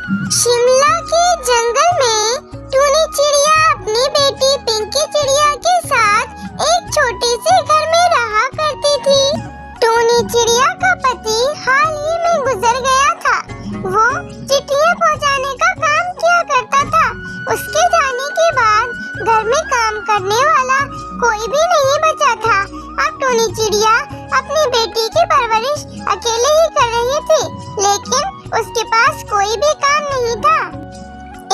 शिमला के जंगल में टूनी चिड़िया अपनी बेटी पिंकी चिड़िया के साथ एक छोटे से घर में रहा करती थी। टूनी चिड़िया का पति हाल ही में गुजर गया था। वो चिट्ठियां पहुंचाने का काम किया करता था। उसके जाने के बाद घर में काम करने वाला कोई भी नहीं बचा था। अब टूनी चिड़िया अपनी बेटी की परवरिश अकेले ही कर रही थी, लेकिन उसके पास कोई भी काम नहीं था।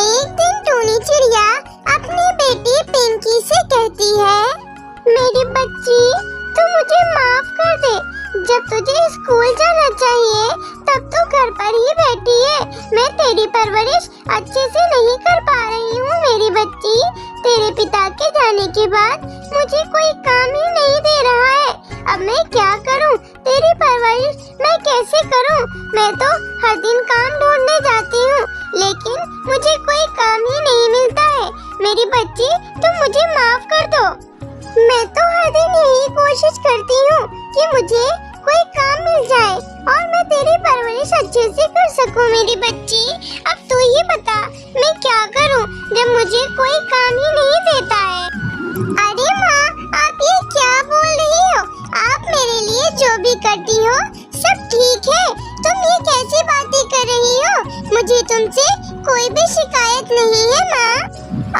एक दिन टूनी चिड़िया अपनी बेटी पिंकी से कहती है, मेरी बच्ची, तू मुझे माफ कर दे। जब तुझे स्कूल जाना चाहिए तब तू घर पर ही बैठी है। मैं तेरी परवरिश अच्छे से नहीं कर पा रही हूँ मेरी बच्ची। तेरे पिता के जाने के बाद मुझे कोई काम ही नहीं दे रहा है। अब मैं क्या करूँ? तेरी परवरिश मैं कैसे करूँ? मैं तो हर दिन काम ढूंढने जाती हूँ, लेकिन मुझे कोई काम ही नहीं मिलता है। मेरी बच्ची, तुम मुझे माफ कर दो। मैं तो हर दिन यही कोशिश करती हूँ कि मुझे कोई काम मिल जाए और मैं तेरी परवरिश अच्छे से कर सकूं मेरी बच्ची। अब तू ही बता, मैं क्या करूं जब मुझे कोई काम ही नहीं देता है। अरे माँ, आप ये क्या बोल रही हो? आप मेरे लिए जो भी करती हो सब ठीक है। तुम ये कैसी बातें कर रही हो? मुझे तुमसे कोई भी शिकायत नहीं है माँ,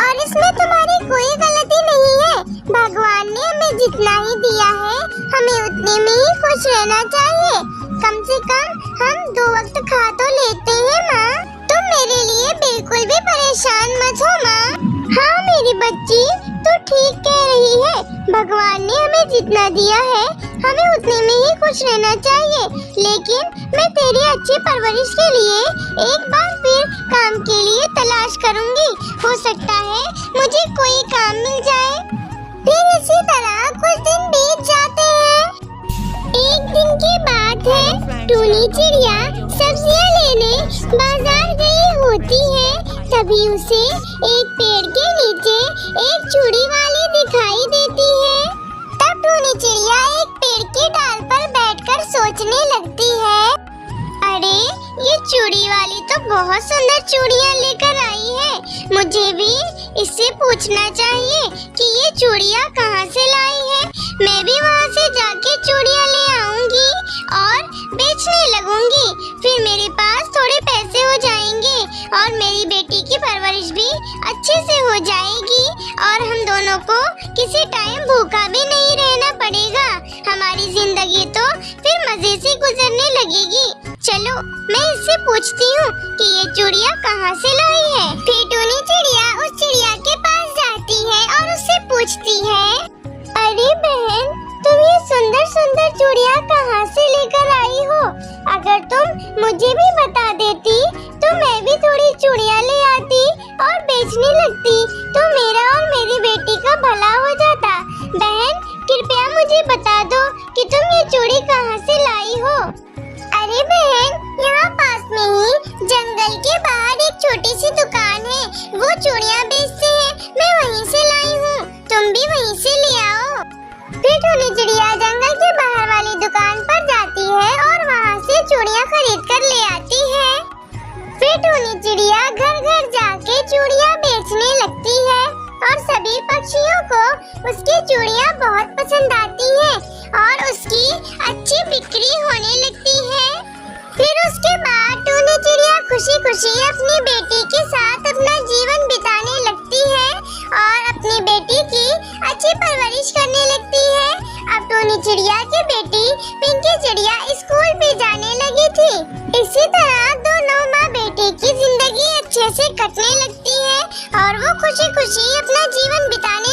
और इसमें तुम्हारी कोई गलती नहीं है। भगवान ने हमें जितना ही दिया है हमें उतने में ही खुश रहना चाहिए। कम से कम हम 2 वक्त खा तो लेते हैं माँ। तुम मेरे लिए बिल्कुल भी परेशान मत हो माँ। हाँ मेरी बच्ची, तू ठीक कह रही है। भगवान ने हमें जितना दिया है हमें उतने में ही खुश रहना चाहिए, लेकिन मैं तेरी अच्छी परवरिश के लिए एक बार फिर काम के लिए तलाश करूंगी। हो सकता है मुझे कोई काम मिल जाए। फिर इसी तरह कुछ दिन बीत जाते हैं। एक दिन की बात है, टूनी चिड़िया सब्जियां लेने बाजार गई होती है। तभी उसे एक पेड़ के नीचे एक चूड़ी वाली दिखाई देती है। तब टूनी चिड़िया एक पेड़ की डाल पर बैठकर सोचने लगती है, अरे ये चूड़ी वाली तो बहुत सुंदर चूड़ियां लेकर आई है। मुझे भी इससे पूछना चाहिए कि ये चूड़ियां कहाँ से लाई है। मैं भी वहाँ से जाके चूड़ियां ले आऊंगी और बेचने लगूंगी। फिर मेरे पास थोड़े पैसे हो जाएंगे और मेरी बेटी की परवरिश भी अच्छे से हो जाएगी और हम दोनों को किसी टाइम भूखा भी नहीं रहना पड़ेगा। हमारी जिंदगी तो फिर मजे से गुजरने लगेगी। चलो मैं इससे पूछती हूँ कि ये चूड़ियाँ कहाँ से लाई है। फिर टूनी चिड़िया उस चिड़िया के पास जाती है और उससे पूछती है, अरे बहन, तुम ये सुंदर सुंदर चूड़ियाँ कहाँ से लेकर आई हो? अगर तुम मुझे भी बता देती तो मैं भी थोड़ी चूड़ियाँ ले आती और बेचने लगती, तो मेरा और मेरी बेटी का भला हो जाता। बहन, कृपया मुझे बता दो कि तुम ये चूड़ी कहाँ से लाई हो। अरे बहन, यहाँ पास में ही जंगल के बाहर एक छोटी सी दुकान है, वो चूड़ियाँ बेचते हैं। मैं वहीं से लाई हूँ, तुम भी वहीं से ले आओ। फिर टूनी चिड़िया जंगल के बाहर वाली दुकान पर जाती है और वहाँ से चूड़ियाँ खरीद कर ले आती है। फिर टूनी चिड़िया घर घर जाके चूड़ियाँ बेचने लगती है और सभी पक्षियों को उसकी चूड़ियाँ बहुत पसंद आती हैं और उसकी अच्छी बिक्री होने लगती है। फिर उसके बाद टूनी चिड़िया खुशी खुशी अपनी बेटी के साथ अपना जीवन बिताने लगती है और अपनी बेटी की अच्छी परवरिश करने लगती है। अब टूनी चिड़िया की बेटी पिंकी चिड़िया स्कूल भी जाने लगी थी। इसी तरह दोनों माँ बेटे की जिंदगी अच्छे से कटने लगती है और वो खुशी खुशी अपना जीवन बिताने